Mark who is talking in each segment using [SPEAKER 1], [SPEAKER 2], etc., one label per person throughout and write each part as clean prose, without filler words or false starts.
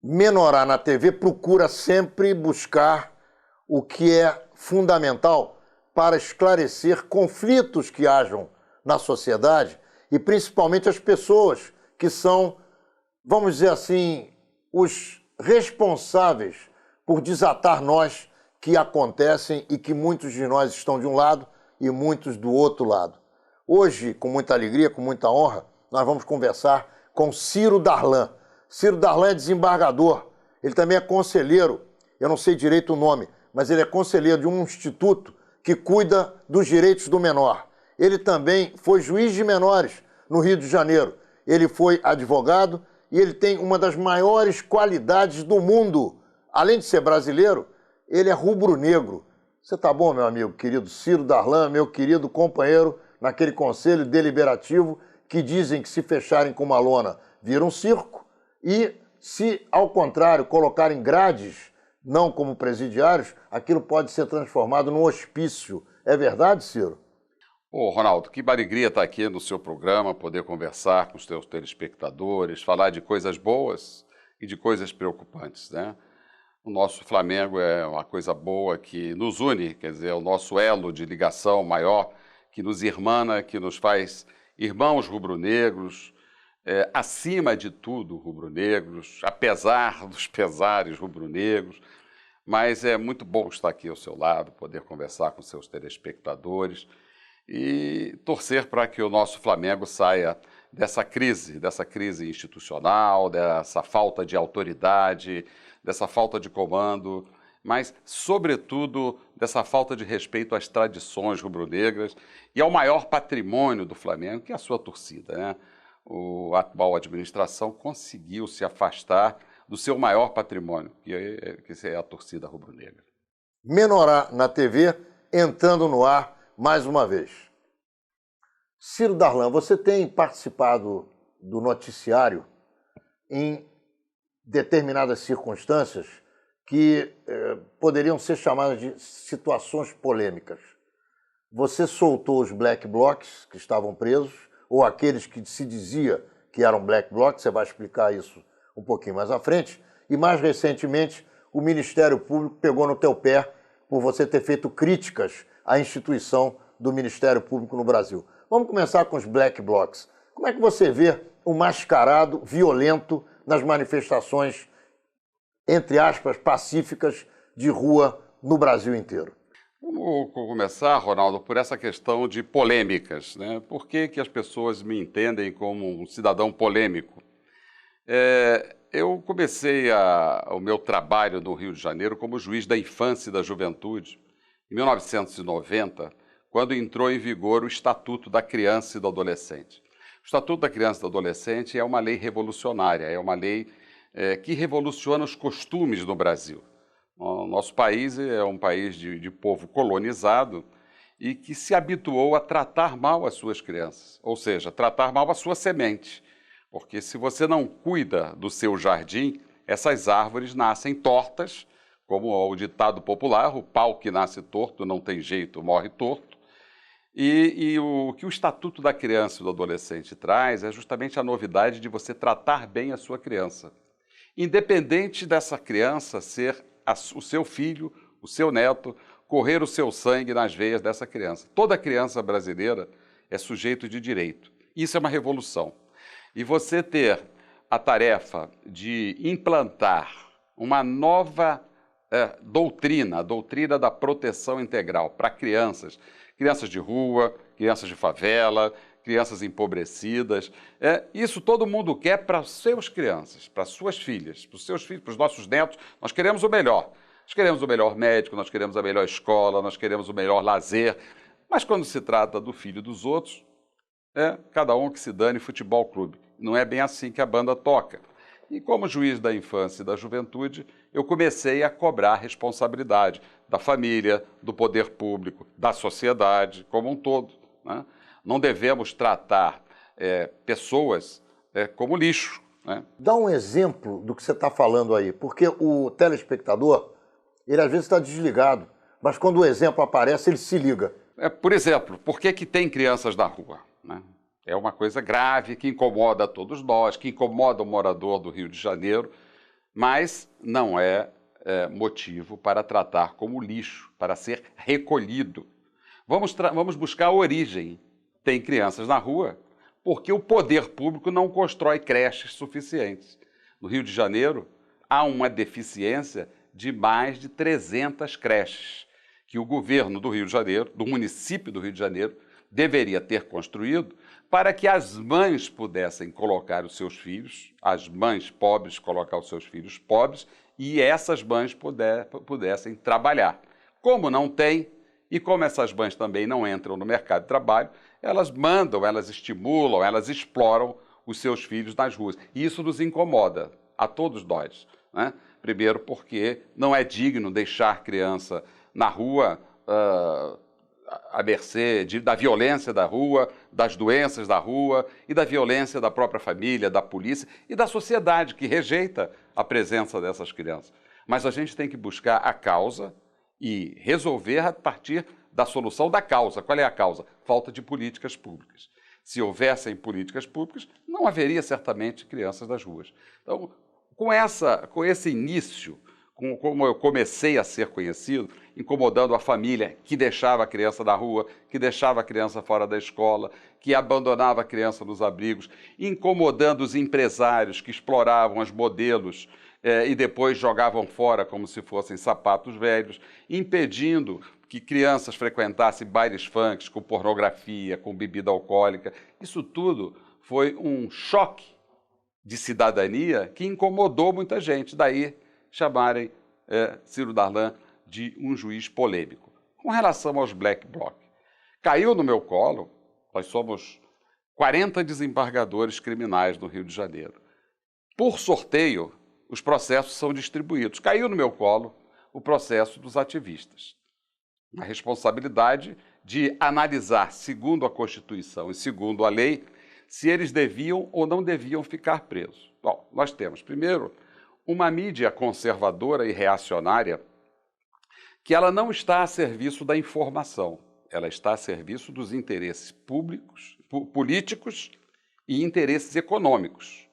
[SPEAKER 1] Menorá na TV procura sempre buscar o que é fundamental para esclarecer conflitos que hajam na sociedade e principalmente as pessoas que são, vamos dizer assim, os responsáveis por desatar nós que acontecem e que muitos de nós estão de um lado e muitos do outro lado. Hoje, com muita alegria, com muita honra, nós vamos conversar com Ciro Darlan. Ciro Darlan é desembargador, ele também é conselheiro, eu não sei direito o nome, mas ele é conselheiro de um instituto que cuida dos direitos do menor. Ele também foi juiz de menores no Rio de Janeiro. Ele foi advogado e ele tem uma das maiores qualidades do mundo. Além de ser brasileiro, ele é rubro-negro. Você tá bom, meu amigo querido Ciro Darlan, meu querido companheiro naquele conselho deliberativo que dizem que se fecharem com uma lona vira um circo e se, ao contrário, colocarem grades, não como presidiários, aquilo pode ser transformado num hospício. É verdade, Ciro?
[SPEAKER 2] Ô, Ronaldo, que alegria estar aqui no seu programa, poder conversar com os seus telespectadores, falar de coisas boas e de coisas preocupantes, né? O nosso Flamengo é uma coisa boa que nos une, quer dizer, é o nosso elo de ligação maior, que nos irmana, que nos faz irmãos rubro-negros, acima de tudo rubro-negros, apesar dos pesares rubro-negros, mas é muito bom estar aqui ao seu lado, poder conversar com seus telespectadores e torcer para que o nosso Flamengo saia dessa crise institucional, dessa falta de autoridade, dessa falta de comando, mas, sobretudo, dessa falta de respeito às tradições rubro-negras e ao maior patrimônio do Flamengo, que é a sua torcida, né? A atual administração conseguiu se afastar do seu maior patrimônio, que é a torcida rubro-negra.
[SPEAKER 1] Menorá na TV, entrando no ar mais uma vez. Ciro Darlan, você tem participado do noticiário em determinadas circunstâncias que poderiam ser chamadas de situações polêmicas. Você soltou os black blocs que estavam presos, ou aqueles que se dizia que eram black blocs, você vai explicar isso um pouquinho mais à frente, e mais recentemente o Ministério Público pegou no teu pé por você ter feito críticas à instituição do Ministério Público no Brasil. Vamos começar com os black blocs. Como é que você vê o mascarado violento nas manifestações, entre aspas, pacíficas de rua no Brasil inteiro?
[SPEAKER 2] Vamos começar, Ronaldo, por essa questão de polêmicas, né? Por que as pessoas me entendem como um cidadão polêmico? Eu comecei o meu trabalho no Rio de Janeiro como juiz da infância e da juventude em 1990, quando entrou em vigor o Estatuto da Criança e do Adolescente. O Estatuto da Criança e do Adolescente é uma lei revolucionária, é uma lei que revoluciona os costumes no Brasil. O nosso país é um país de povo colonizado e que se habituou a tratar mal as suas crianças, ou seja, tratar mal a sua semente. Porque se você não cuida do seu jardim, essas árvores nascem tortas, como o ditado popular, o pau que nasce torto não tem jeito, morre torto. E o que o Estatuto da Criança e do Adolescente traz é justamente a novidade de você tratar bem a sua criança. Independente dessa criança ser o seu filho, o seu neto, correr o seu sangue nas veias dessa criança. Toda criança brasileira é sujeito de direito. Isso é uma revolução. E você ter a tarefa de implantar uma nova doutrina, a doutrina da proteção integral para crianças de rua, crianças de favela, crianças empobrecidas. Isso todo mundo quer para as suas crianças, para as suas filhas, para os seus filhos, para os nossos netos. Nós queremos o melhor. Nós queremos o melhor médico, nós queremos a melhor escola, nós queremos o melhor lazer. Mas quando se trata do filho dos outros, cada um que se dane futebol clube. Não é bem assim que a banda toca. E como juiz da infância e da juventude, eu comecei a cobrar a responsabilidade da família, do poder público, da sociedade como um todo, né? Não devemos tratar pessoas como lixo, né?
[SPEAKER 1] Dá um exemplo do que você está falando aí, porque o telespectador, ele às vezes está desligado, mas quando o exemplo aparece, ele se liga.
[SPEAKER 2] Por exemplo, por que tem crianças na rua, né? É uma coisa grave que incomoda a todos nós, que incomoda o morador do Rio de Janeiro. mas não é motivo para tratar como lixo, para ser recolhido. Vamos buscar a origem. Tem crianças na rua porque o poder público não constrói creches suficientes. No Rio de Janeiro, há uma deficiência de mais de 300 creches que o governo do Rio de Janeiro, do município do Rio de Janeiro, deveria ter construído para que as mães pudessem colocar os seus filhos, as mães pobres colocar os seus filhos pobres, e essas mães pudessem trabalhar. Como não tem, e como essas mães também não entram no mercado de trabalho, elas mandam, elas estimulam, elas exploram os seus filhos nas ruas. E isso nos incomoda, a todos nós, né? Primeiro porque não é digno deixar criança na rua à mercê da violência da rua, das doenças da rua e da violência da própria família, da polícia e da sociedade que rejeita a presença dessas crianças. Mas a gente tem que buscar a causa e resolver a partir da solução da causa. Qual é a causa? Falta de políticas públicas. Se houvessem políticas públicas, não haveria certamente crianças nas ruas. Então, com esse início, como eu comecei a ser conhecido, incomodando a família que deixava a criança na rua, que deixava a criança fora da escola, que abandonava a criança nos abrigos, incomodando os empresários que exploravam os modelos e depois jogavam fora como se fossem sapatos velhos, impedindo que crianças frequentassem bailes funks com pornografia, com bebida alcoólica. Isso tudo foi um choque de cidadania que incomodou muita gente. Daí chamarem Ciro Darlan de um juiz polêmico. Com relação aos black bloc, caiu no meu colo, nós somos 40 desembargadores criminais no Rio de Janeiro. Por sorteio, os processos são distribuídos. Caiu no meu colo o processo dos ativistas. A responsabilidade de analisar, segundo a Constituição e segundo a lei, se eles deviam ou não deviam ficar presos. Bom, nós temos, primeiro, uma mídia conservadora e reacionária que ela não está a serviço da informação, ela está a serviço dos interesses públicos, políticos e interesses econômicos.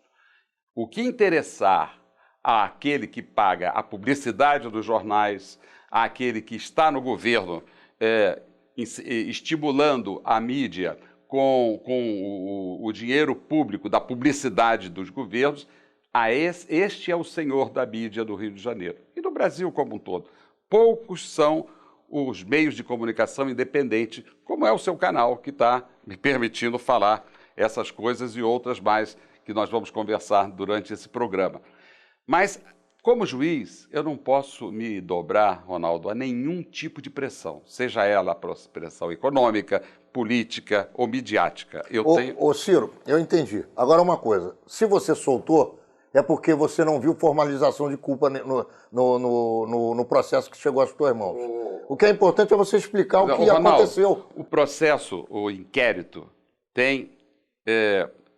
[SPEAKER 2] O que interessar àquele que paga a publicidade dos jornais, àquele que está no governo estimulando a mídia com o dinheiro público da publicidade dos governos, este é o senhor da mídia do Rio de Janeiro e do Brasil como um todo. Poucos são os meios de comunicação independente, como é o seu canal, que está me permitindo falar essas coisas e outras mais que nós vamos conversar durante esse programa. Mas, como juiz, eu não posso me dobrar, Ronaldo, a nenhum tipo de pressão, seja ela pressão econômica, política ou midiática.
[SPEAKER 1] Ô Ciro, eu entendi. Agora uma coisa, se você soltou, é porque você não viu formalização de culpa no processo que chegou às tuas mãos. O que é importante é você explicar o que
[SPEAKER 2] Ronaldo,
[SPEAKER 1] aconteceu.
[SPEAKER 2] O processo, o inquérito, tem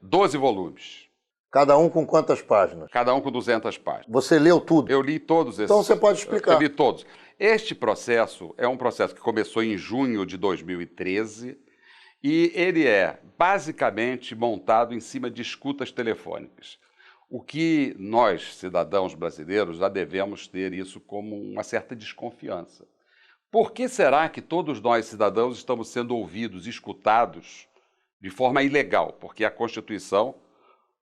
[SPEAKER 2] 12 volumes.
[SPEAKER 1] Cada um com quantas páginas?
[SPEAKER 2] Cada um com 200 páginas.
[SPEAKER 1] Você leu tudo?
[SPEAKER 2] Eu li todos esses.
[SPEAKER 1] Então você pode explicar.
[SPEAKER 2] Eu li todos. Este processo é um processo que começou em junho de 2013 e ele é basicamente montado em cima de escutas telefônicas. O que nós, cidadãos brasileiros, já devemos ter isso como uma certa desconfiança. Por que será que todos nós, cidadãos, estamos sendo ouvidos, escutados de forma ilegal? Porque a Constituição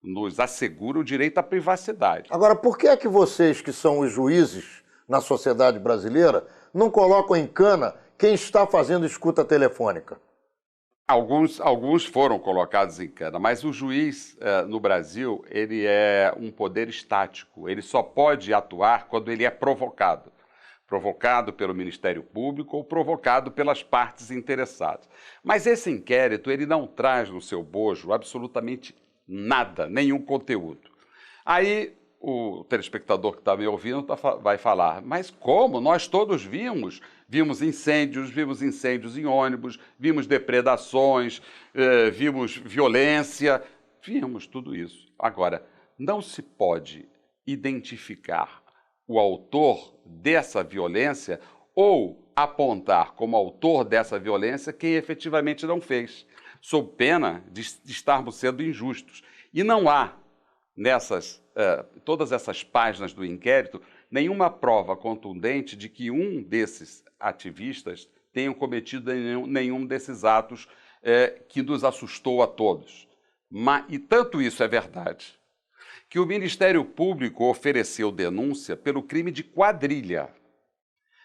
[SPEAKER 2] nos assegura o direito à privacidade.
[SPEAKER 1] Agora, por que é que vocês, que são os juízes na sociedade brasileira, não colocam em cana quem está fazendo escuta telefônica?
[SPEAKER 2] Alguns foram colocados em cana, mas o juiz no Brasil ele é um poder estático. Ele só pode atuar quando ele é provocado. Provocado pelo Ministério Público ou provocado pelas partes interessadas. Mas esse inquérito ele não traz no seu bojo absolutamente nada, nenhum conteúdo. Aí o telespectador que está me ouvindo vai falar, mas como? Nós todos vimos incêndios em ônibus, vimos depredações, vimos violência, vimos tudo isso. Agora, não se pode identificar o autor dessa violência ou apontar como autor dessa violência quem efetivamente não fez, sob pena de estarmos sendo injustos. E não há todas essas páginas do inquérito, nenhuma prova contundente de que um desses ativistas tenha cometido nenhum desses atos que nos assustou a todos. E tanto isso é verdade, que o Ministério Público ofereceu denúncia pelo crime de quadrilha.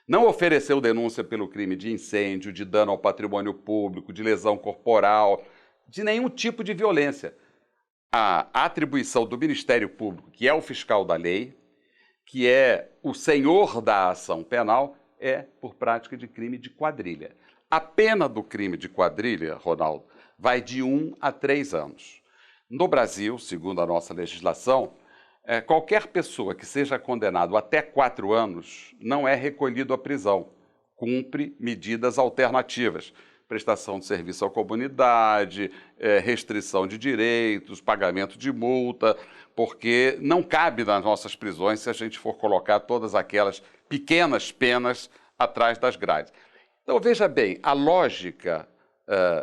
[SPEAKER 2] Não ofereceu denúncia pelo crime de incêndio, de dano ao patrimônio público, de lesão corporal, de nenhum tipo de violência. A atribuição do Ministério Público, que é o fiscal da lei, que é o senhor da ação penal, é por prática de crime de quadrilha. A pena do crime de quadrilha, Ronaldo, vai de 1 a 3 anos. No Brasil, segundo a nossa legislação, qualquer pessoa que seja condenado até 4 anos não é recolhido à prisão, cumpre medidas alternativas, prestação de serviço à comunidade, restrição de direitos, pagamento de multa, porque não cabe nas nossas prisões se a gente for colocar todas aquelas pequenas penas atrás das grades. Então, veja bem, a lógica,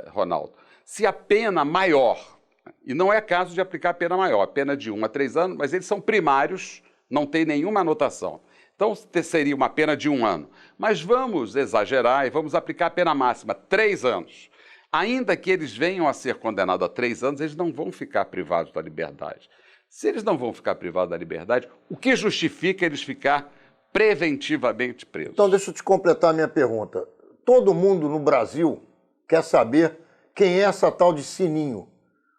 [SPEAKER 2] Ronaldo, se a pena maior, e não é caso de aplicar pena maior, pena de 1 a 3 anos, mas eles são primários, não tem nenhuma anotação. Então, seria uma pena de 1 ano. Mas vamos exagerar e vamos aplicar a pena máxima, 3 anos. Ainda que eles venham a ser condenados a 3 anos, eles não vão ficar privados da liberdade. Se eles não vão ficar privados da liberdade, o que justifica eles ficar preventivamente presos?
[SPEAKER 1] Então, deixa eu te completar a minha pergunta. Todo mundo no Brasil quer saber quem é essa tal de Sininho.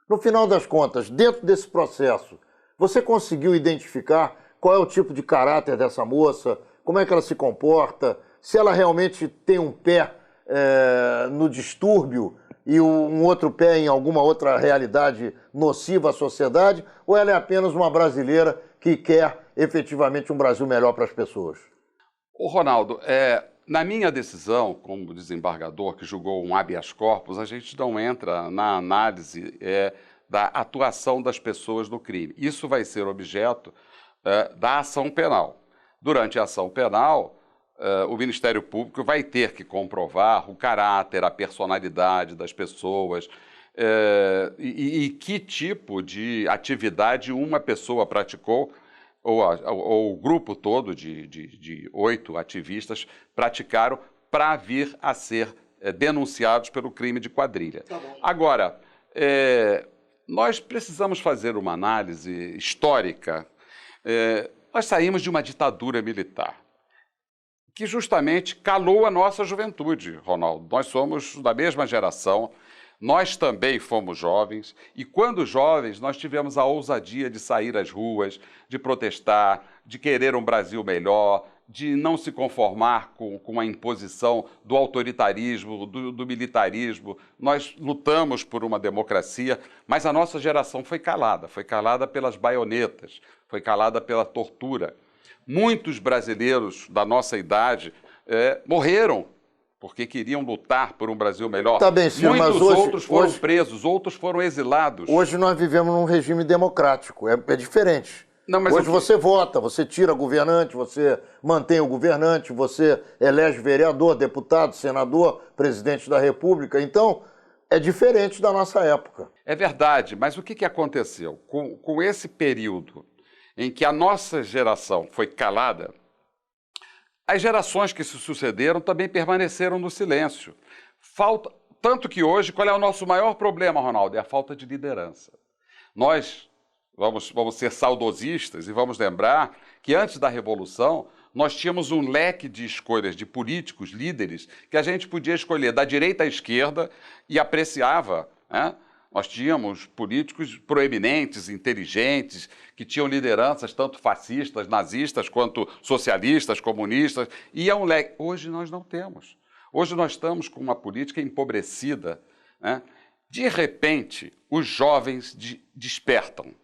[SPEAKER 1] No final das contas, dentro desse processo, você conseguiu identificar qual é o tipo de caráter dessa moça, como é que ela se comporta, se ela realmente tem um pé no distúrbio e um outro pé em alguma outra realidade nociva à sociedade, ou ela é apenas uma brasileira que quer efetivamente um Brasil melhor para as pessoas?
[SPEAKER 2] Ô Ronaldo, na minha decisão, como desembargador que julgou um habeas corpus, a gente não entra na análise da atuação das pessoas no crime. Isso vai ser objeto da ação penal. Durante a ação penal, o Ministério Público vai ter que comprovar o caráter, a personalidade das pessoas e que tipo de atividade uma pessoa praticou, ou o grupo todo de 8 ativistas praticaram para vir a ser denunciados pelo crime de quadrilha.
[SPEAKER 1] Tá bom.
[SPEAKER 2] Agora, nós precisamos fazer uma análise histórica. Nós saímos de uma ditadura militar que justamente calou a nossa juventude, Ronaldo. Nós somos da mesma geração, nós também fomos jovens, e quando jovens nós tivemos a ousadia de sair às ruas, de protestar, de querer um Brasil melhor, de não se conformar com a imposição do autoritarismo, do militarismo. Nós lutamos por uma democracia, mas a nossa geração foi calada pelas baionetas, foi calada pela tortura. Muitos brasileiros da nossa idade morreram porque queriam lutar por um Brasil melhor.
[SPEAKER 1] Tá bem, senhor,
[SPEAKER 2] muitos
[SPEAKER 1] mas
[SPEAKER 2] outros foram presos, outros foram exilados.
[SPEAKER 1] Hoje nós vivemos num regime democrático, é diferente.
[SPEAKER 2] Não, mas
[SPEAKER 1] hoje você vota, você tira governante, você mantém o governante, você elege vereador, deputado, senador, presidente da República. Então, é diferente da nossa época.
[SPEAKER 2] É verdade, mas o que aconteceu? Com esse período em que a nossa geração foi calada, as gerações que se sucederam também permaneceram no silêncio. Tanto que hoje, qual é o nosso maior problema, Ronaldo? É a falta de liderança. Nós vamos ser saudosistas e vamos lembrar que antes da Revolução nós tínhamos um leque de escolhas de políticos, líderes, que a gente podia escolher da direita à esquerda e apreciava, né? Nós tínhamos políticos proeminentes, inteligentes, que tinham lideranças tanto fascistas, nazistas, quanto socialistas, comunistas. E é um leque. Hoje nós não temos. Hoje nós estamos com uma política empobrecida, né? De repente, os jovens despertam,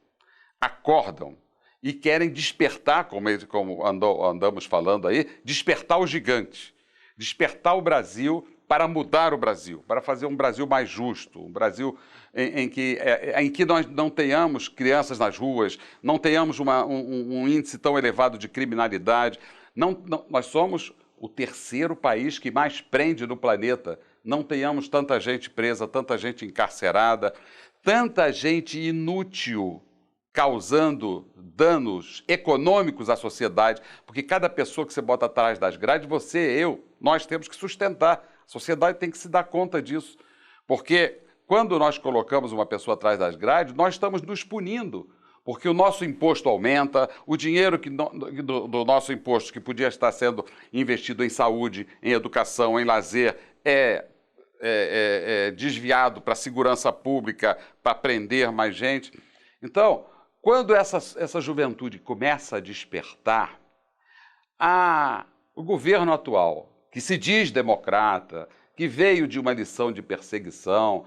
[SPEAKER 2] acordam e querem despertar, como andamos falando aí, despertar o gigante, despertar o Brasil para mudar o Brasil, para fazer um Brasil mais justo, um Brasil em que nós não tenhamos crianças nas ruas, não tenhamos um índice tão elevado de criminalidade. Nós somos o terceiro país que mais prende no planeta. Não tenhamos tanta gente presa, tanta gente encarcerada, tanta gente inútil causando danos econômicos à sociedade, porque cada pessoa que você bota atrás das grades, você, eu, nós temos que sustentar. A sociedade tem que se dar conta disso, porque quando nós colocamos uma pessoa atrás das grades, nós estamos nos punindo, porque o nosso imposto aumenta, o dinheiro do nosso imposto, que podia estar sendo investido em saúde, em educação, em lazer, é desviado para a segurança pública, para prender mais gente. Então, quando essa juventude começa a despertar, o governo atual, que se diz democrata, que veio de uma lição de perseguição,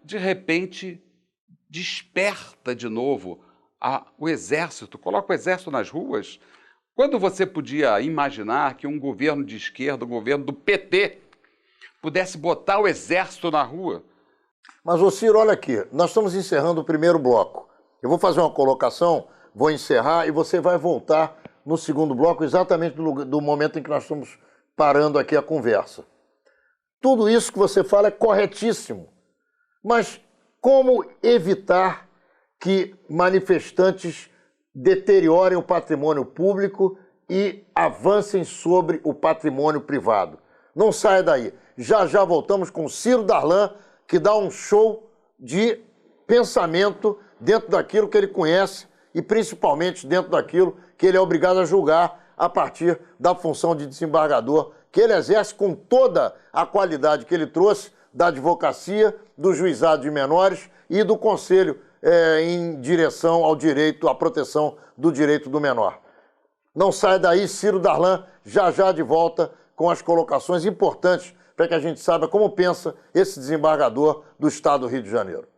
[SPEAKER 2] de repente desperta de novo o exército, coloca o exército nas ruas. Quando você podia imaginar que um governo de esquerda, um governo do PT, pudesse botar o exército na rua?
[SPEAKER 1] Mas, ô Ciro, olha aqui, nós estamos encerrando o primeiro bloco. Eu vou fazer uma colocação, vou encerrar e você vai voltar no segundo bloco, exatamente do momento em que nós estamos parando aqui a conversa. Tudo isso que você fala é corretíssimo, mas como evitar que manifestantes deteriorem o patrimônio público e avancem sobre o patrimônio privado? Não saia daí. Já já voltamos com Ciro Darlan, que dá um show de pensamento dentro daquilo que ele conhece e principalmente dentro daquilo que ele é obrigado a julgar a partir da função de desembargador que ele exerce com toda a qualidade que ele trouxe da advocacia, do juizado de menores e do conselho em direção ao direito, à proteção do direito do menor. Não saia daí, Ciro Darlan, já já de volta com as colocações importantes para que a gente saiba como pensa esse desembargador do Estado do Rio de Janeiro.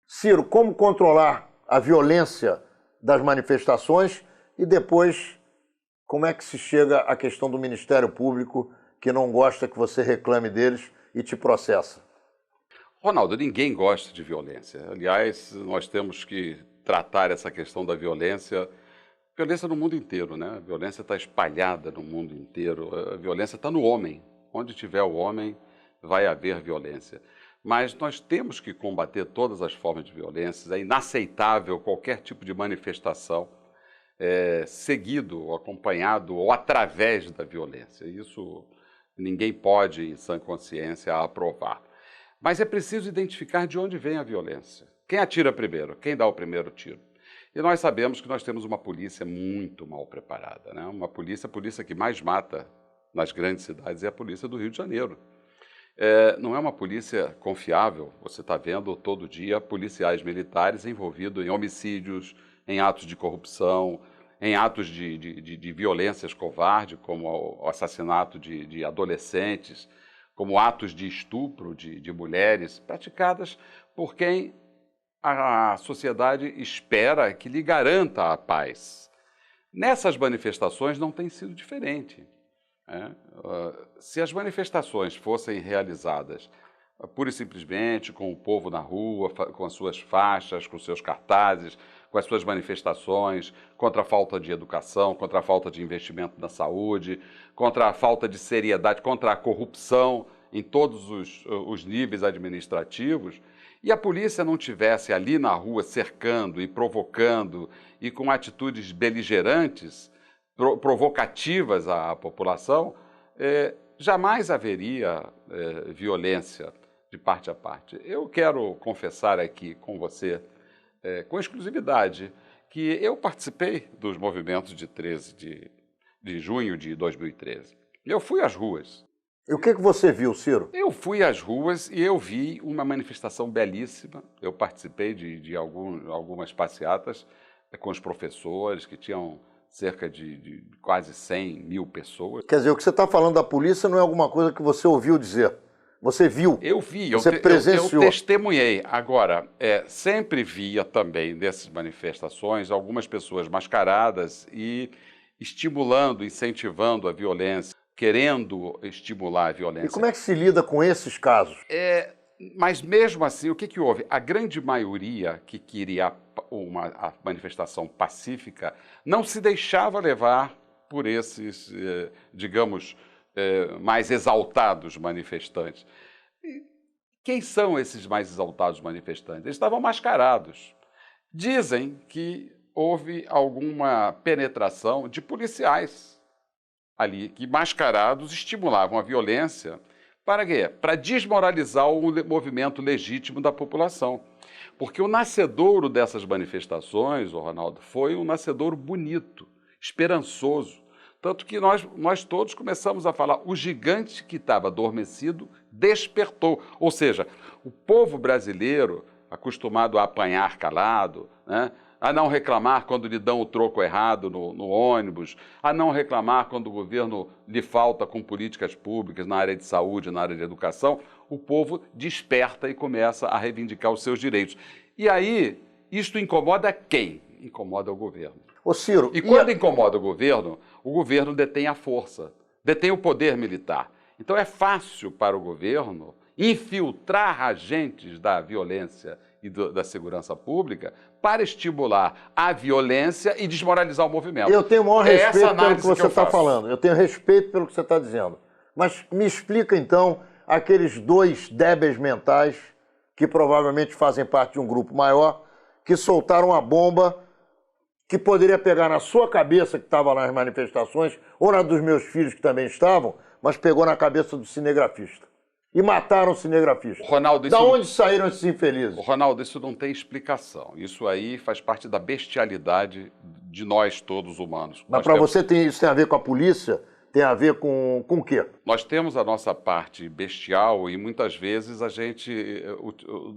[SPEAKER 1] Ciro, como controlar a violência das manifestações e depois como é que se chega à questão do Ministério Público que não gosta que você reclame deles e te processa?
[SPEAKER 2] Ronaldo, ninguém gosta de violência. Aliás, nós temos que tratar essa questão da violência no mundo inteiro, né? A violência está espalhada no mundo inteiro. A violência está no homem. Onde tiver o homem, vai haver violência. Mas nós temos que combater todas as formas de violência. É inaceitável qualquer tipo de manifestação seguido, ou acompanhado ou através da violência. Isso ninguém pode, em sã consciência, aprovar. Mas é preciso identificar de onde vem a violência. Quem atira primeiro? Quem dá o primeiro tiro? E nós sabemos que nós temos uma polícia muito mal preparada, né? A polícia que mais mata nas grandes cidades é a polícia do Rio de Janeiro. Não é uma polícia confiável. Você está vendo todo dia policiais militares envolvidos em homicídios, em atos de corrupção, em atos de violências covardes, como o assassinato de adolescentes, como atos de estupro de mulheres, praticadas por quem a sociedade espera que lhe garanta a paz. Nessas manifestações não tem sido diferente. Se as manifestações fossem realizadas pura e simplesmente com o povo na rua, com as suas faixas, com os seus cartazes, com as suas manifestações contra a falta de educação, contra a falta de investimento na saúde, contra a falta de seriedade, contra a corrupção em todos os níveis administrativos, e a polícia não tivesse ali na rua cercando e provocando e com atitudes beligerantes, provocativas à população, jamais haveria violência de parte a parte. Eu quero confessar aqui com você, com exclusividade, que eu participei dos movimentos de 13 de junho de 2013. Eu fui às ruas.
[SPEAKER 1] E o que você viu, Ciro?
[SPEAKER 2] Eu fui às ruas e eu vi uma manifestação belíssima. Eu participei de algumas passeatas com os professores, que tinham cerca de quase 100 mil pessoas.
[SPEAKER 1] Quer dizer, o que você está falando da polícia não é alguma coisa que você ouviu dizer. Você viu.
[SPEAKER 2] Eu vi,
[SPEAKER 1] você presenciou.
[SPEAKER 2] Eu testemunhei. Agora, sempre via também dessas manifestações algumas pessoas mascaradas e estimulando, incentivando a violência, querendo estimular a violência.
[SPEAKER 1] E como é que se lida com esses casos?
[SPEAKER 2] Mas mesmo assim, o que houve? A grande maioria que queria a manifestação pacífica não se deixava levar por esses, digamos, mais exaltados manifestantes. E quem são esses mais exaltados manifestantes? Eles estavam mascarados Dizem que houve alguma penetração de policiais ali, que mascarados estimulavam a violência. Para quê? Para desmoralizar o movimento legítimo da população. Porque o nascedouro dessas manifestações, Ronaldo, foi um nascedouro bonito, esperançoso. Tanto que nós todos começamos a falar, o gigante que estava adormecido despertou. Ou seja, o povo brasileiro, acostumado a apanhar calado, né, a não reclamar quando lhe dão o troco errado no ônibus, a não reclamar quando o governo lhe falta com políticas públicas na área de saúde, na área de educação, o povo desperta e começa a reivindicar os seus direitos. E aí, isto incomoda quem? Incomoda o governo.
[SPEAKER 1] Ô Ciro,
[SPEAKER 2] e quando incomoda o governo detém a força, detém o poder militar. Então é fácil para o governo infiltrar agentes da violência e da segurança pública para estimular a violência e desmoralizar o movimento.
[SPEAKER 1] Eu tenho o maior respeito pelo que você está falando. Eu tenho respeito pelo que você está dizendo. Mas me explica, então, aqueles dois débeis mentais que provavelmente fazem parte de um grupo maior, que soltaram a bomba que poderia pegar na sua cabeça, que estava lá nas manifestações, ou na dos meus filhos, que também estavam, mas pegou na cabeça do cinegrafista. E mataram o cinegrafista.
[SPEAKER 2] Ronaldo,
[SPEAKER 1] da onde saíram esses infelizes?
[SPEAKER 2] Ronaldo, isso não tem explicação. Isso aí faz parte da bestialidade de nós todos humanos.
[SPEAKER 1] Mas para você isso tem a ver com a polícia? Tem a ver com o quê?
[SPEAKER 2] Nós temos a nossa parte bestial e muitas vezes a gente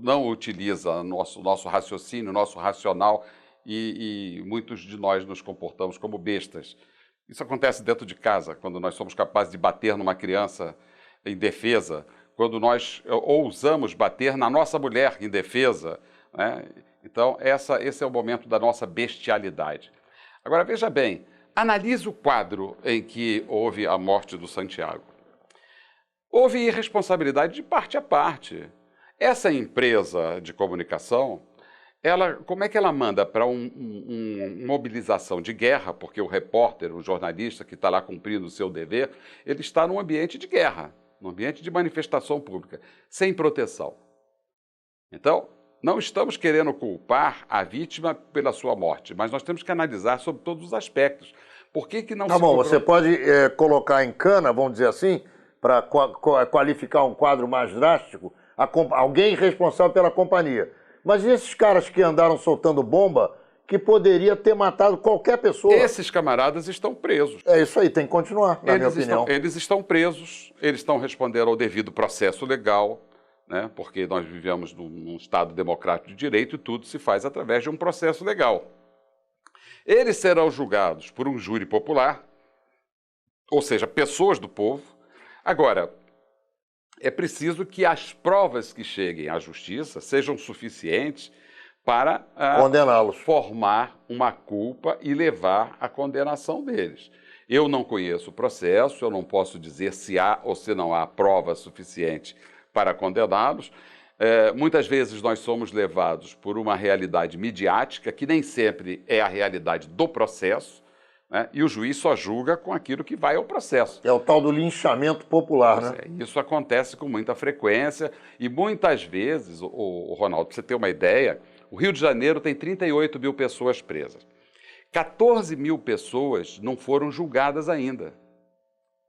[SPEAKER 2] não utiliza nosso raciocínio, nosso racional e muitos de nós nos comportamos como bestas. Isso acontece dentro de casa, quando nós somos capazes de bater numa criança em defesa, quando nós ousamos bater na nossa mulher em defesa, né? Então, esse é o momento da nossa bestialidade. Agora, veja bem, analise o quadro em que houve a morte do Santiago. Houve irresponsabilidade de parte a parte. Essa empresa de comunicação, como é que ela manda para uma mobilização de guerra, porque o repórter, o jornalista que está lá cumprindo o seu dever, ele está num ambiente de guerra, num ambiente de manifestação pública, sem proteção. Então, não estamos querendo culpar a vítima pela sua morte, mas nós temos que analisar sobre todos os aspectos. Por que não se...
[SPEAKER 1] Tá bom, você pode colocar em cana, vamos dizer assim, para qualificar um quadro mais drástico, alguém responsável pela companhia. Mas e esses caras que andaram soltando bomba que poderia ter matado qualquer pessoa?
[SPEAKER 2] Esses camaradas estão presos.
[SPEAKER 1] É isso aí, tem que continuar, na minha opinião.
[SPEAKER 2] Eles estão presos, eles estão respondendo ao devido processo legal, né? Porque nós vivemos num Estado democrático de direito e tudo se faz através de um processo legal. Eles serão julgados por um júri popular, ou seja, pessoas do povo. Agora, é preciso que as provas que cheguem à justiça sejam suficientes para
[SPEAKER 1] condená-los,
[SPEAKER 2] formar uma culpa e levar à condenação deles. Eu não conheço o processo, eu não posso dizer se há ou se não há prova suficiente para condená-los. Muitas vezes nós somos levados por uma realidade midiática que nem sempre é a realidade do processo, né? E o juiz só julga com aquilo que vai ao processo.
[SPEAKER 1] É o tal do linchamento popular, né?
[SPEAKER 2] Isso acontece com muita frequência e muitas vezes, Ronaldo, para você ter uma ideia, o Rio de Janeiro tem 38 mil pessoas presas. 14 mil pessoas não foram julgadas ainda.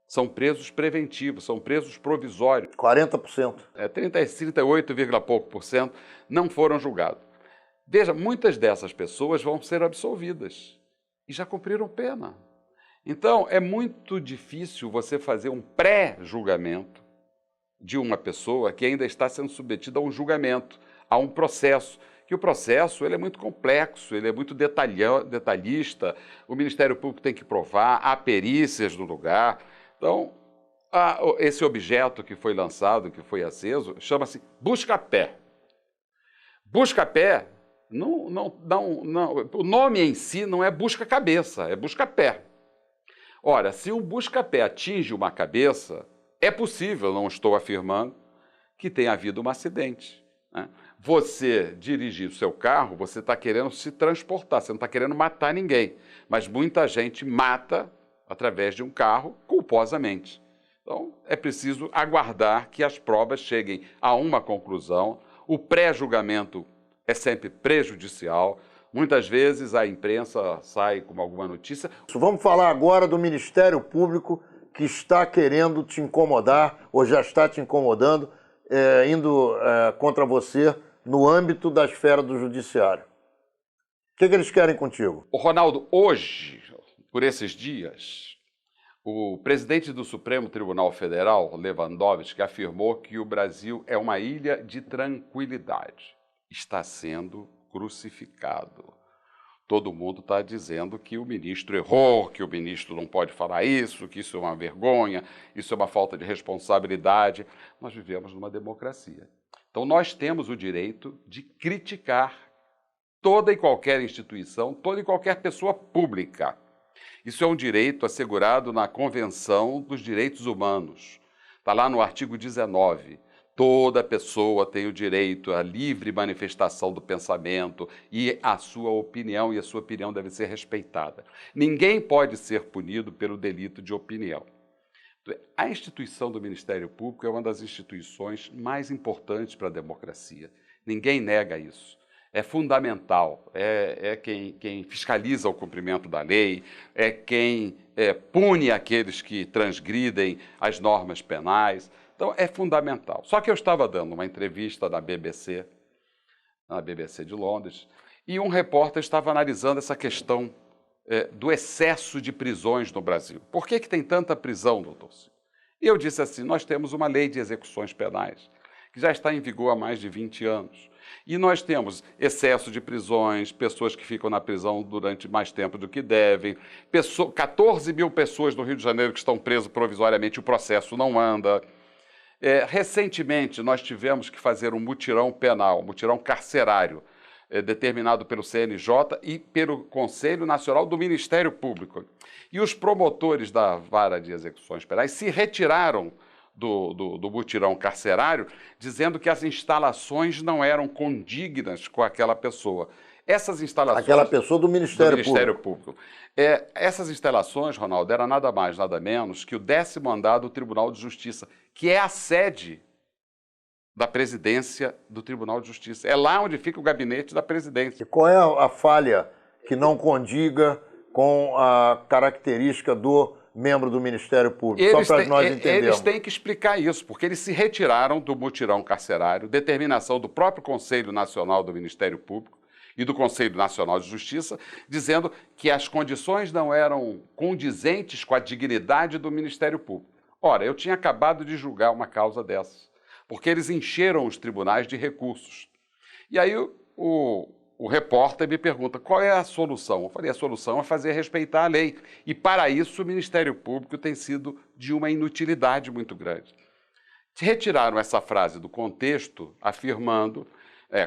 [SPEAKER 2] São presos preventivos, são presos provisórios.
[SPEAKER 1] 40%.
[SPEAKER 2] 38, pouco por cento não foram julgados. Veja, muitas dessas pessoas vão ser absolvidas e já cumpriram pena. Então, é muito difícil você fazer um pré-julgamento de uma pessoa que ainda está sendo submetida a um julgamento, a um processo, que o processo ele é muito complexo, ele é muito detalhista, o Ministério Público tem que provar, há perícias no lugar. Então, esse objeto que foi lançado, que foi aceso, chama-se busca-pé. Busca-pé, o nome em si não é busca-cabeça, é busca-pé. Ora, se um busca-pé atinge uma cabeça, é possível, não estou afirmando, que tenha havido um acidente, né? Você dirigir o seu carro, você está querendo se transportar, você não está querendo matar ninguém, mas muita gente mata através de um carro culposamente. Então, é preciso aguardar que as provas cheguem a uma conclusão. O pré-julgamento é sempre prejudicial. Muitas vezes a imprensa sai com alguma notícia.
[SPEAKER 1] Vamos falar agora do Ministério Público, que está querendo te incomodar, ou já está te incomodando, indo contra você no âmbito da esfera do judiciário. O que eles querem contigo?
[SPEAKER 2] Ô, Ronaldo, hoje, por esses dias, o presidente do Supremo Tribunal Federal, Lewandowski, afirmou que o Brasil é uma ilha de tranquilidade. Está sendo crucificado. Todo mundo está dizendo que o ministro errou, que o ministro não pode falar isso, que isso é uma vergonha, isso é uma falta de responsabilidade. Nós vivemos numa democracia. Então, nós temos o direito de criticar toda e qualquer instituição, toda e qualquer pessoa pública. Isso é um direito assegurado na Convenção dos Direitos Humanos. Está lá no artigo 19. Toda pessoa tem o direito à livre manifestação do pensamento e à sua opinião, e a sua opinião deve ser respeitada. Ninguém pode ser punido pelo delito de opinião. A instituição do Ministério Público é uma das instituições mais importantes para a democracia. Ninguém nega isso. É fundamental, é quem fiscaliza o cumprimento da lei, é quem pune aqueles que transgridem as normas penais. Então, é fundamental. Só que eu estava dando uma entrevista na BBC de Londres, e um repórter estava analisando essa questão do excesso de prisões no Brasil. Por que tem tanta prisão, doutor? E eu disse assim, nós temos uma lei de execuções penais, que já está em vigor há mais de 20 anos. E nós temos excesso de prisões, pessoas que ficam na prisão durante mais tempo do que devem, 14 mil pessoas no Rio de Janeiro que estão presas provisoriamente, o processo não anda. Recentemente, nós tivemos que fazer um mutirão penal, um mutirão carcerário, determinado pelo CNJ e pelo Conselho Nacional do Ministério Público. E os promotores da Vara de Execuções Penais se retiraram do mutirão carcerário, dizendo que as instalações não eram condignas com aquela pessoa. Essas instalações...
[SPEAKER 1] Aquela pessoa do Ministério
[SPEAKER 2] Público. Essas instalações, Ronaldo, era nada mais, nada menos que o 10º andar do Tribunal de Justiça, que é a sede da presidência do Tribunal de Justiça. É lá onde fica o gabinete da presidência.
[SPEAKER 1] E qual é a falha que não condiga com a característica do membro do Ministério Público? Só para nós entendermos.
[SPEAKER 2] Eles têm que explicar isso, porque eles se retiraram do mutirão carcerário, determinação do próprio Conselho Nacional do Ministério Público e do Conselho Nacional de Justiça, dizendo que as condições não eram condizentes com a dignidade do Ministério Público. Ora, eu tinha acabado de julgar uma causa dessas, porque eles encheram os tribunais de recursos. E aí o repórter me pergunta, qual é a solução? Eu falei, a solução é fazer respeitar a lei. E para isso o Ministério Público tem sido de uma inutilidade muito grande. Retiraram essa frase do contexto, afirmando,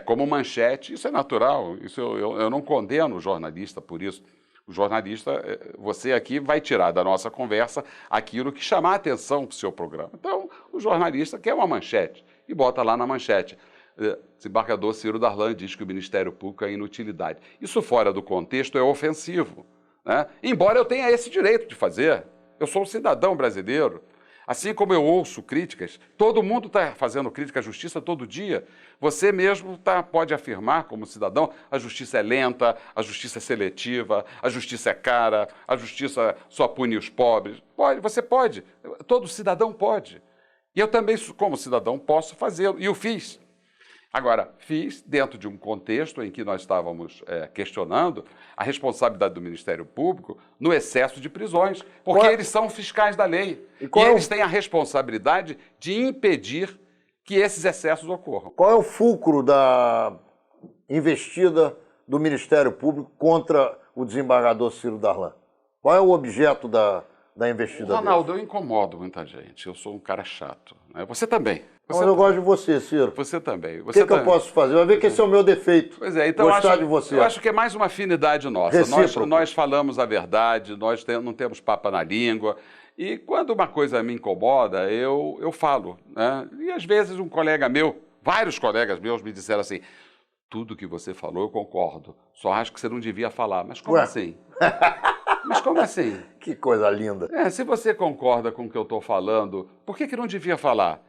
[SPEAKER 2] como manchete, isso é natural, isso eu não condeno o jornalista por isso. O jornalista, você aqui vai tirar da nossa conversa aquilo que chamar a atenção para o seu programa. Então, o jornalista quer uma manchete e bota lá na manchete. Desembargador Ciro Darlan diz que o Ministério Público é inutilidade. Isso fora do contexto é ofensivo, né? Embora eu tenha esse direito de fazer. Eu sou um cidadão brasileiro. Assim como eu ouço críticas, todo mundo está fazendo crítica à justiça todo dia. Você mesmo pode afirmar, como cidadão, a justiça é lenta, a justiça é seletiva, a justiça é cara, a justiça só pune os pobres. Você pode, todo cidadão pode. E eu também, como cidadão, posso fazê-lo, e o fiz. Agora, fiz dentro de um contexto em que nós estávamos questionando a responsabilidade do Ministério Público no excesso de prisões, porque eles são fiscais da lei. E eles têm a responsabilidade de impedir que esses excessos ocorram.
[SPEAKER 1] Qual é o fulcro da investida do Ministério Público contra o desembargador Ciro Darlan? Qual é o objeto da investida
[SPEAKER 2] Ronaldo,
[SPEAKER 1] dele?
[SPEAKER 2] eu incomodo muita gente. Eu sou um cara chato, né? Você também.
[SPEAKER 1] Mas eu gosto de você, Ciro.
[SPEAKER 2] Você também.
[SPEAKER 1] O que eu posso fazer? Vai ver que esse é o meu defeito.
[SPEAKER 2] Pois é, então
[SPEAKER 1] gostar de você.
[SPEAKER 2] Eu acho que é mais uma afinidade nossa. Nós falamos a verdade, nós não temos papa na língua. E quando uma coisa me incomoda, eu falo, né? E às vezes um colega meu, vários colegas meus me disseram assim, tudo que você falou eu concordo, só acho que você não devia falar. Mas como assim? Mas como assim?
[SPEAKER 1] Que coisa linda.
[SPEAKER 2] Se você concorda com o que eu estou falando, por que não devia falar?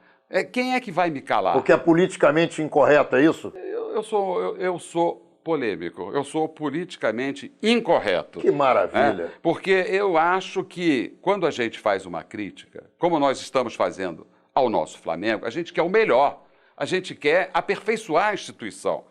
[SPEAKER 2] Quem é que vai me calar?
[SPEAKER 1] Porque é politicamente incorreto, é isso?
[SPEAKER 2] Eu sou polêmico, eu sou politicamente incorreto.
[SPEAKER 1] Que maravilha!
[SPEAKER 2] Porque eu acho que quando a gente faz uma crítica, como nós estamos fazendo ao nosso Flamengo, a gente quer o melhor, a gente quer aperfeiçoar a instituição,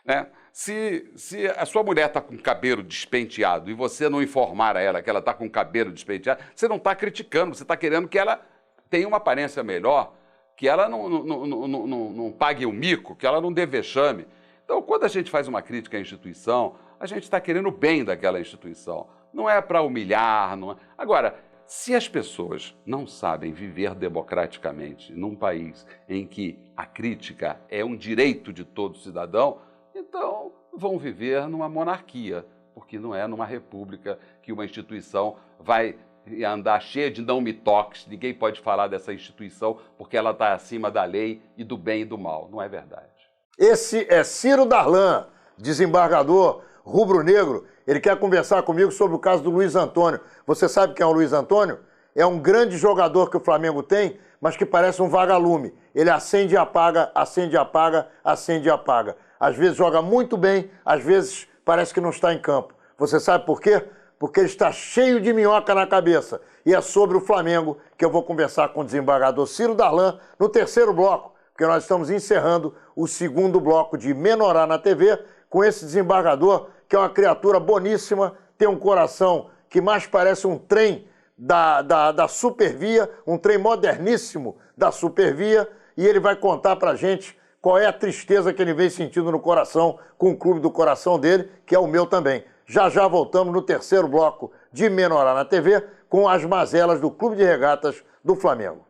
[SPEAKER 2] né? Se a sua mulher está com o cabelo despenteado e você não informar a ela que ela está com o cabelo despenteado, você não está criticando, você está querendo que ela tenha uma aparência melhor, que ela não pague o mico, que ela não dê vexame. Então, quando a gente faz uma crítica à instituição, a gente está querendo o bem daquela instituição. Não é para humilhar. Não é... Agora, se as pessoas não sabem viver democraticamente num país em que a crítica é um direito de todo cidadão, então vão viver numa monarquia, porque não é numa república que uma instituição vai andar cheia de não me toques, ninguém pode falar dessa instituição porque ela está acima da lei e do bem e do mal. Não é verdade.
[SPEAKER 1] Esse é Ciro Darlan, desembargador rubro-negro. Ele quer conversar comigo sobre o caso do Luiz Antônio. Você sabe quem é o Luiz Antônio? É um grande jogador que o Flamengo tem, mas que parece um vagalume. Ele acende e apaga, acende e apaga, acende e apaga. Às vezes joga muito bem, às vezes parece que não está em campo. Você sabe por quê? Porque ele está cheio de minhoca na cabeça. E é sobre o Flamengo que eu vou conversar com o desembargador Ciro Darlan no terceiro bloco, porque nós estamos encerrando o segundo bloco de Menorá na TV com esse desembargador, que é uma criatura boníssima, tem um coração que mais parece um trem da Supervia, um trem moderníssimo da Supervia, e ele vai contar pra gente qual é a tristeza que ele vem sentindo no coração com o clube do coração dele, que é o meu também. Já já voltamos no terceiro bloco de Menorá na TV com as mazelas do Clube de Regatas do Flamengo.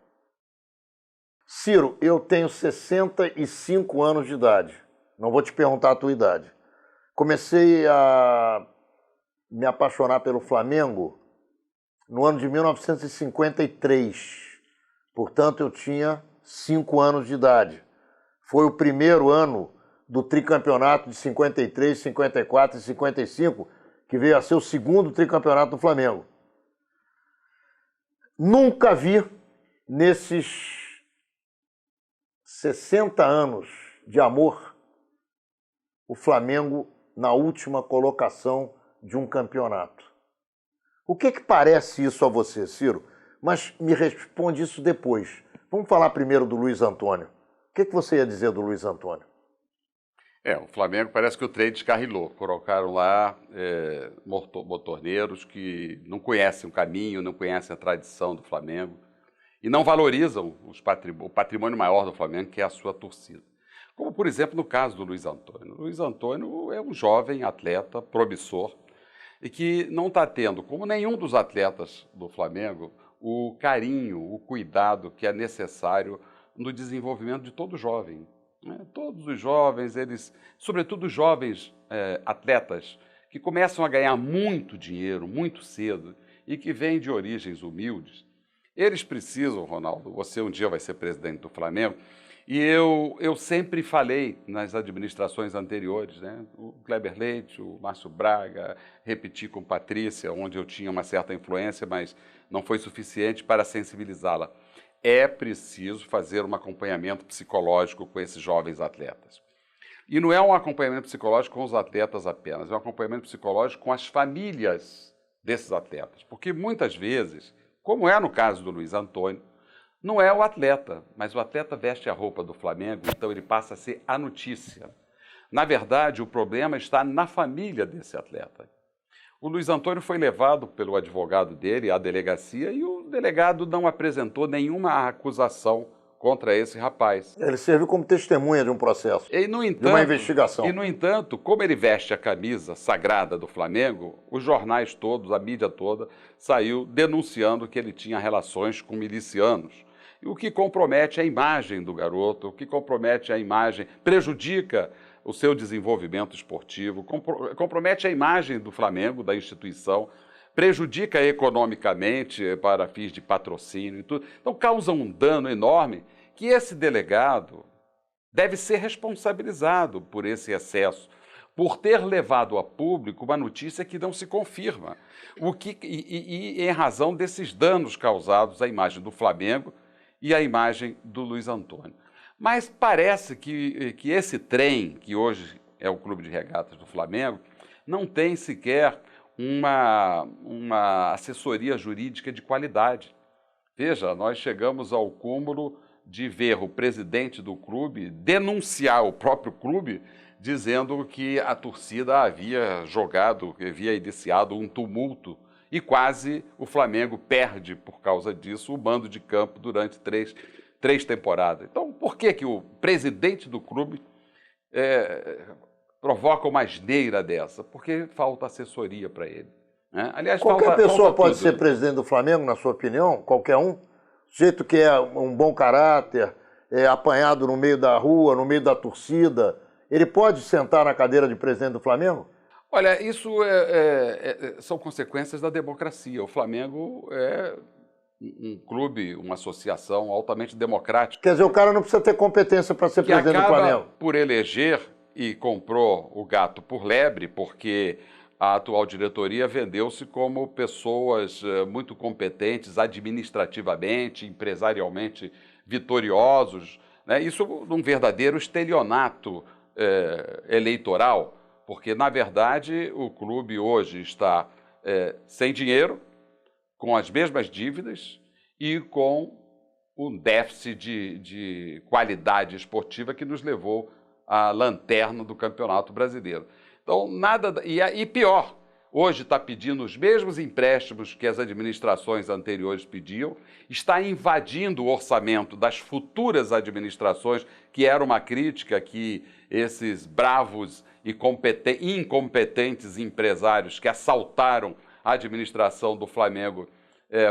[SPEAKER 1] Ciro, eu tenho 65 anos de idade. Não vou te perguntar a tua idade. Comecei a me apaixonar pelo Flamengo no ano de 1953. Portanto, eu tinha 5 anos de idade. Foi o primeiro ano do tricampeonato de 53, 54 e 55, que veio a ser o segundo tricampeonato do Flamengo. Nunca vi, nesses 60 anos de amor, o Flamengo na última colocação de um campeonato. O que parece isso a você, Ciro? Mas me responde isso depois. Vamos falar primeiro do Luiz Antônio. O que você ia dizer do Luiz Antônio?
[SPEAKER 2] O Flamengo parece que o trem descarrilou. Colocaram lá motorneiros que não conhecem o caminho, não conhecem a tradição do Flamengo e não valorizam o patrimônio maior do Flamengo, que é a sua torcida. Como, por exemplo, no caso do Luiz Antônio. O Luiz Antônio é um jovem atleta promissor e que não está tendo, como nenhum dos atletas do Flamengo, o carinho, o cuidado que é necessário no desenvolvimento de todo jovem. Todos os jovens, sobretudo os jovens atletas, que começam a ganhar muito dinheiro, muito cedo, e que vêm de origens humildes, eles precisam, Ronaldo, você um dia vai ser presidente do Flamengo, e eu sempre falei nas administrações anteriores, né? O Kleber Leite, o Márcio Braga, repeti com Patrícia, onde eu tinha uma certa influência, mas não foi suficiente para sensibilizá-la. É preciso fazer um acompanhamento psicológico com esses jovens atletas. E não é um acompanhamento psicológico com os atletas apenas, é um acompanhamento psicológico com as famílias desses atletas. Porque muitas vezes, como é no caso do Luiz Antônio, não é o atleta, mas o atleta veste a roupa do Flamengo, então ele passa a ser a notícia. Na verdade, o problema está na família desse atleta. O Luiz Antônio foi levado pelo advogado dele à delegacia e o delegado não apresentou nenhuma acusação contra esse rapaz.
[SPEAKER 1] Ele serviu como testemunha de um processo, de uma investigação.
[SPEAKER 2] E, no entanto, como ele veste a camisa sagrada do Flamengo, os jornais todos, a mídia toda, saiu denunciando que ele tinha relações com milicianos. O que compromete a imagem do garoto, o que compromete a imagem, prejudica o seu desenvolvimento esportivo, compromete a imagem do Flamengo, da instituição, prejudica economicamente para fins de patrocínio e tudo. Então causa um dano enorme que esse delegado deve ser responsabilizado por esse excesso, por ter levado a público uma notícia que não se confirma, e em razão desses danos causados à imagem do Flamengo e à imagem do Luiz Antônio. Mas parece que esse trem que hoje é o Clube de Regatas do Flamengo, não tem sequer uma assessoria jurídica de qualidade. Veja, nós chegamos ao cúmulo de ver o presidente do clube denunciar o próprio clube, dizendo que a torcida havia iniciado um tumulto e quase o Flamengo perde, por causa disso, o mando de campo durante três temporadas. Então, por que o presidente do clube provoca uma asneira dessa? Porque falta assessoria para ele, né? Aliás,
[SPEAKER 1] qualquer pessoa pode
[SPEAKER 2] tudo.
[SPEAKER 1] ser presidente do Flamengo, na sua opinião? Qualquer um? Jeito que é um bom caráter, apanhado no meio da rua, no meio da torcida, ele pode sentar na cadeira de presidente do Flamengo?
[SPEAKER 2] Olha, isso são consequências da democracia. O Flamengo é um clube, uma associação altamente democrática.
[SPEAKER 1] Quer dizer, o cara não precisa ter competência para ser presidente do Flamengo.
[SPEAKER 2] Que acaba por eleger e comprou o gato por lebre, porque a atual diretoria vendeu-se como pessoas muito competentes administrativamente, empresarialmente vitoriosos, né? Isso num verdadeiro estelionato eleitoral, porque, na verdade, o clube hoje está sem dinheiro, com as mesmas dívidas e com um déficit de qualidade esportiva que nos levou à lanterna do Campeonato Brasileiro. Então, nada... E pior, hoje está pedindo os mesmos empréstimos que as administrações anteriores pediam, está invadindo o orçamento das futuras administrações, que era uma crítica que esses bravos e incompetentes empresários que assaltaram a administração do Flamengo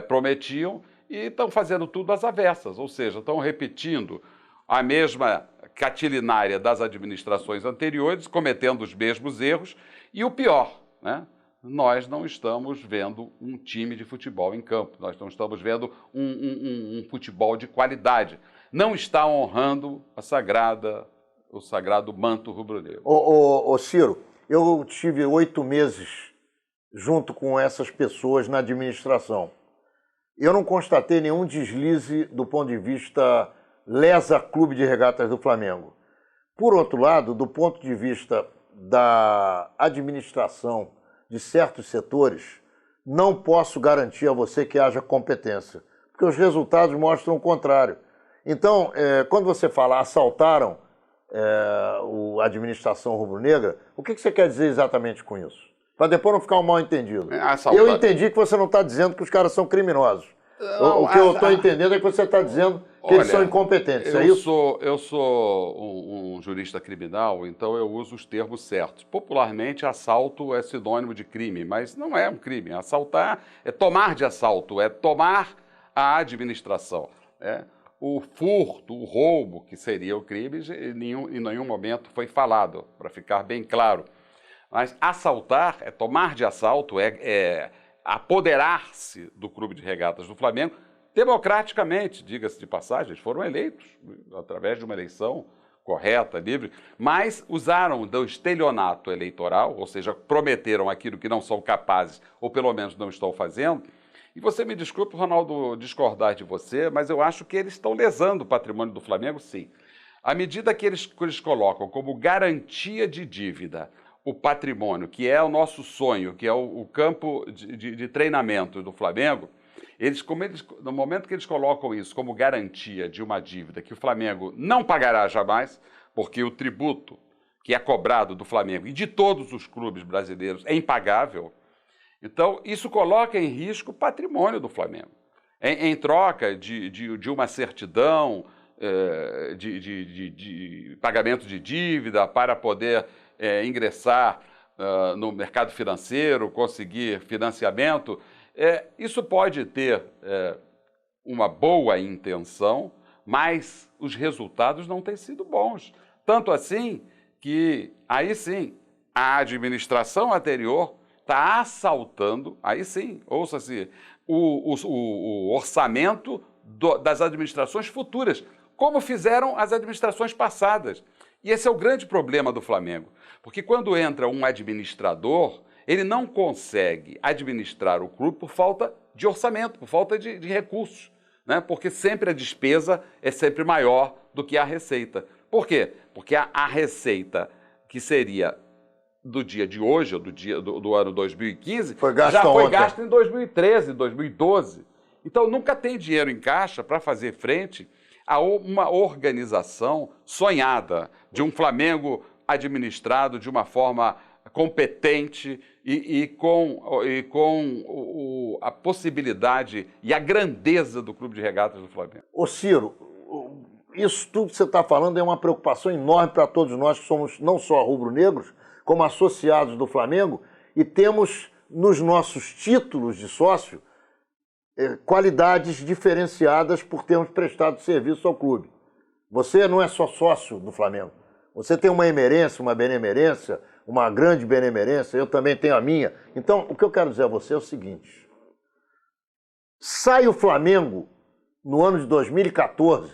[SPEAKER 2] prometiam, e estão fazendo tudo às avessas, ou seja, estão repetindo a mesma catilinária das administrações anteriores, cometendo os mesmos erros, e o pior, né? Nós não estamos vendo um time de futebol em campo, nós não estamos vendo um futebol de qualidade. Não está honrando o sagrado manto rubro-negro.
[SPEAKER 1] Ô Ciro, eu tive 8 meses junto com essas pessoas na administração. Eu não constatei nenhum deslize do ponto de vista lesa Clube de Regatas do Flamengo. Por outro lado, do ponto de vista da administração de certos setores, não posso garantir a você que haja competência, porque os resultados mostram o contrário. Então, quando você fala assaltaram a administração rubro-negra, o que você quer dizer exatamente com isso? Para depois não ficar um mal-entendido. Eu entendi que você não está dizendo que os caras são criminosos. Não, o que eu estou entendendo é que você está dizendo que eles são incompetentes, é isso?
[SPEAKER 2] Eu sou um jurista criminal, então eu uso os termos certos. Popularmente, assalto é sinônimo de crime, mas não é um crime. Assaltar é tomar de assalto, é tomar a administração. O furto, o roubo, que seria o crime, em nenhum momento foi falado, para ficar bem claro. Mas assaltar, tomar de assalto, apoderar-se do Clube de Regatas do Flamengo, democraticamente, diga-se de passagem, eles foram eleitos através de uma eleição correta, livre, mas usaram do estelionato eleitoral, ou seja, prometeram aquilo que não são capazes, ou pelo menos não estão fazendo. E você me desculpe, Ronaldo, discordar de você, mas eu acho que eles estão lesando o patrimônio do Flamengo, sim. À medida que eles colocam como garantia de dívida o patrimônio, que é o nosso sonho, que é o campo de treinamento do Flamengo, no momento que eles colocam isso como garantia de uma dívida que o Flamengo não pagará jamais, porque o tributo que é cobrado do Flamengo e de todos os clubes brasileiros é impagável, então isso coloca em risco o patrimônio do Flamengo. Em troca de uma certidão de pagamento de dívida para poder ingressar no mercado financeiro, conseguir financiamento, isso pode ter uma boa intenção, mas os resultados não têm sido bons. Tanto assim que, aí sim, a administração anterior está assaltando, aí sim, ouça-se, o orçamento das administrações futuras, como fizeram as administrações passadas. E esse é o grande problema do Flamengo, porque quando entra um administrador, ele não consegue administrar o clube por falta de orçamento, por falta de recursos, né? Porque sempre a despesa é sempre maior do que a receita. Por quê? Porque a receita que seria do dia de hoje, ou do ano 2015,
[SPEAKER 1] já
[SPEAKER 2] foi
[SPEAKER 1] ontem.
[SPEAKER 2] gasto em 2013, 2012. Então, nunca tem dinheiro em caixa para fazer frente a uma organização sonhada de um Flamengo administrado de uma forma competente e com a possibilidade e a grandeza do Clube de Regatas do Flamengo.
[SPEAKER 1] Ô Ciro, isso tudo que você está falando é uma preocupação enorme para todos nós que somos não só rubro-negros, como associados do Flamengo, e temos nos nossos títulos de sócio qualidades diferenciadas por termos prestado serviço ao clube. Você não é só sócio do Flamengo. Você tem uma emerência, uma benemerência, uma grande benemerência, eu também tenho a minha. Então, o que eu quero dizer a você é o seguinte. Sai o Flamengo, no ano de 2014,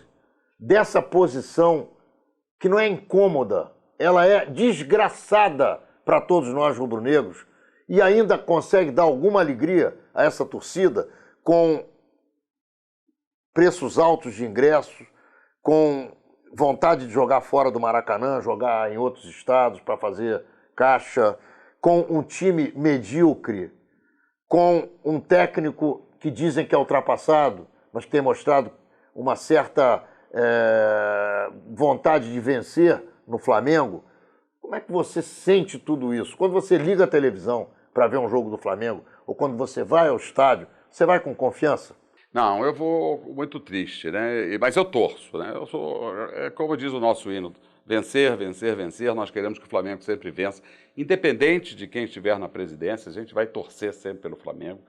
[SPEAKER 1] dessa posição que não é incômoda, ela é desgraçada para todos nós rubro-negros e ainda consegue dar alguma alegria a essa torcida com preços altos de ingressos, com vontade de jogar fora do Maracanã, jogar em outros estados para fazer caixa, com um time medíocre, com um técnico que dizem que é ultrapassado, mas que tem mostrado uma certa vontade de vencer no Flamengo. Como é que você sente tudo isso? Quando você liga a televisão para ver um jogo do Flamengo, ou quando você vai ao estádio, você vai com confiança?
[SPEAKER 2] Não, eu vou muito triste, né? Mas eu torço, né? Como diz o nosso hino, vencer, vencer, vencer. Nós queremos que o Flamengo sempre vença. Independente de quem estiver na presidência, a gente vai torcer sempre pelo Flamengo.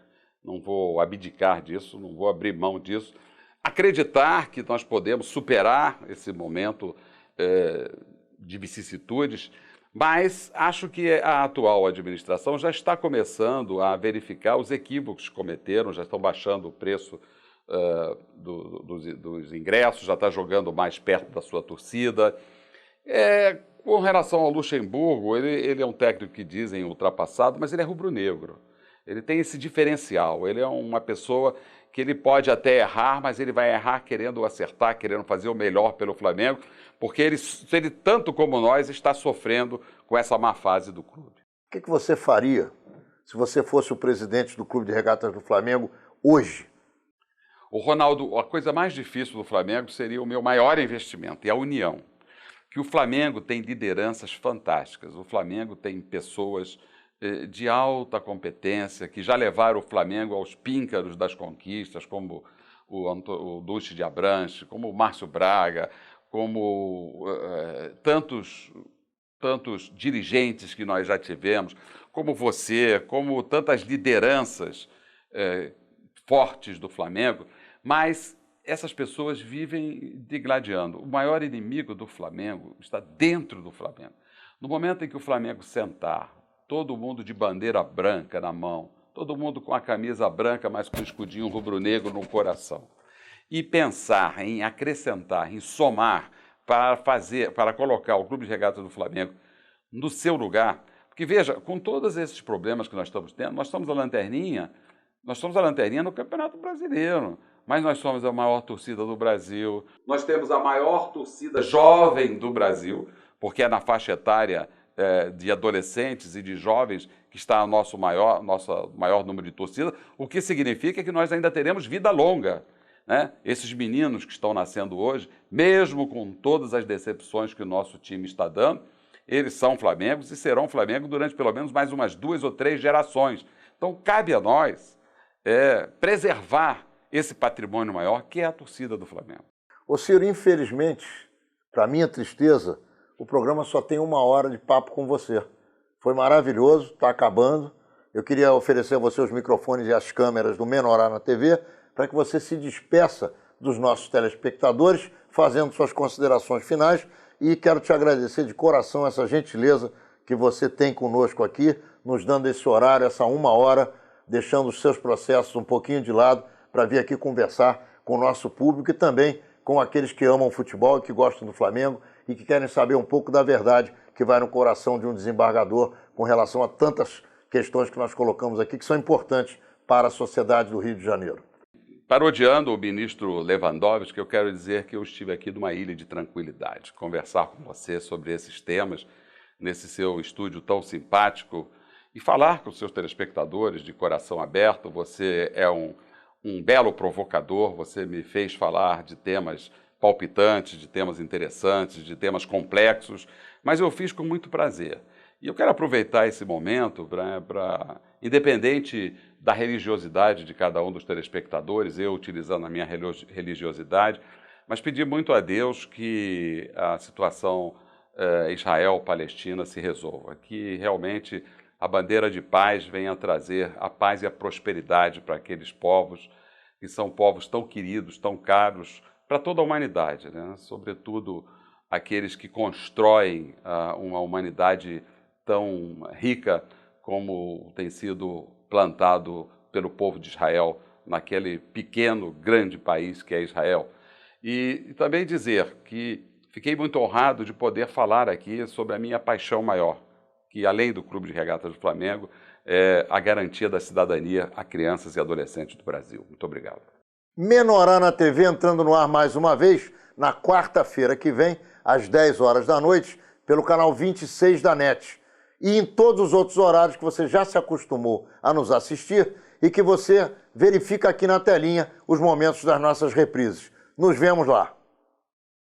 [SPEAKER 2] Não vou abdicar disso, não vou abrir mão disso. Acreditar que nós podemos superar esse momento de vicissitudes, mas acho que a atual administração já está começando a verificar os equívocos que cometeram, já estão baixando o preço dos ingressos, já está jogando mais perto da sua torcida. Com relação ao Luxemburgo, ele é um técnico que dizem ultrapassado, mas ele é rubro-negro. Ele tem esse diferencial, ele é uma pessoa que ele pode até errar, mas ele vai errar querendo acertar, querendo fazer o melhor pelo Flamengo, porque ele tanto como nós, está sofrendo com essa má fase do clube.
[SPEAKER 1] O que você faria se você fosse o presidente do Clube de Regatas do Flamengo hoje?
[SPEAKER 2] O Ronaldo, a coisa mais difícil do Flamengo seria o meu maior investimento, e a união. Que o Flamengo tem lideranças fantásticas, o Flamengo tem pessoas de alta competência, que já levaram o Flamengo aos píncaros das conquistas, como o Duche de Abranches, como o Márcio Braga, como tantos dirigentes que nós já tivemos, como você, como tantas lideranças fortes do Flamengo, mas essas pessoas vivem digladiando. O maior inimigo do Flamengo está dentro do Flamengo. No momento em que o Flamengo sentar, todo mundo de bandeira branca na mão, todo mundo com a camisa branca, mas com o escudinho rubro-negro no coração, e pensar em acrescentar, em somar, para colocar o Clube de Regatas do Flamengo no seu lugar, porque veja, com todos esses problemas que nós estamos tendo, nós somos a lanterninha no Campeonato Brasileiro, mas nós somos a maior torcida do Brasil, nós temos a maior torcida jovem do Brasil, porque é na faixa etária de adolescentes e de jovens que está o nosso maior número de torcida, o que significa que nós ainda teremos vida longa, né? Esses meninos que estão nascendo hoje, mesmo com todas as decepções que o nosso time está dando, eles são Flamengos e serão Flamengo durante pelo menos mais umas 2 ou 3 gerações. Então cabe a nós preservar esse patrimônio maior que é a torcida do Flamengo.
[SPEAKER 1] Ô Ciro, infelizmente, para minha tristeza, o programa só tem 1 hora de papo com você. Foi maravilhoso, está acabando. Eu queria oferecer a você os microfones e as câmeras do Menorá na TV para que você se despeça dos nossos telespectadores, fazendo suas considerações finais. E quero te agradecer de coração essa gentileza que você tem conosco aqui, nos dando esse horário, essa 1 hora, deixando os seus processos um pouquinho de lado para vir aqui conversar com o nosso público e também com aqueles que amam o futebol e que gostam do Flamengo e que querem saber um pouco da verdade que vai no coração de um desembargador com relação a tantas questões que nós colocamos aqui que são importantes para a sociedade do Rio de Janeiro.
[SPEAKER 2] Parodiando o ministro Lewandowski, eu quero dizer que eu estive aqui numa ilha de tranquilidade, conversar com você sobre esses temas nesse seu estúdio tão simpático e falar com os seus telespectadores de coração aberto. Você é um belo provocador, você me fez falar de temas palpitantes, de temas interessantes, de temas complexos, mas eu fiz com muito prazer. E eu quero aproveitar esse momento para, independente da religiosidade de cada um dos telespectadores, eu utilizando a minha religiosidade, mas pedir muito a Deus que a situação Israel-Palestina se resolva, que realmente a bandeira de paz venha trazer a paz e a prosperidade para aqueles povos que são povos tão queridos, tão caros para toda a humanidade, né? Sobretudo aqueles que constroem uma humanidade tão rica como tem sido plantado pelo povo de Israel naquele pequeno, grande país que é Israel. E também dizer que fiquei muito honrado de poder falar aqui sobre a minha paixão maior, que além do Clube de Regatas do Flamengo, é a garantia da cidadania a crianças e adolescentes do Brasil. Muito obrigado.
[SPEAKER 1] Menorá na TV entrando no ar mais uma vez, na quarta-feira que vem, às 10 horas da noite, pelo canal 26 da NET. E em todos os outros horários que você já se acostumou a nos assistir e que você verifica aqui na telinha os momentos das nossas reprises. Nos vemos lá.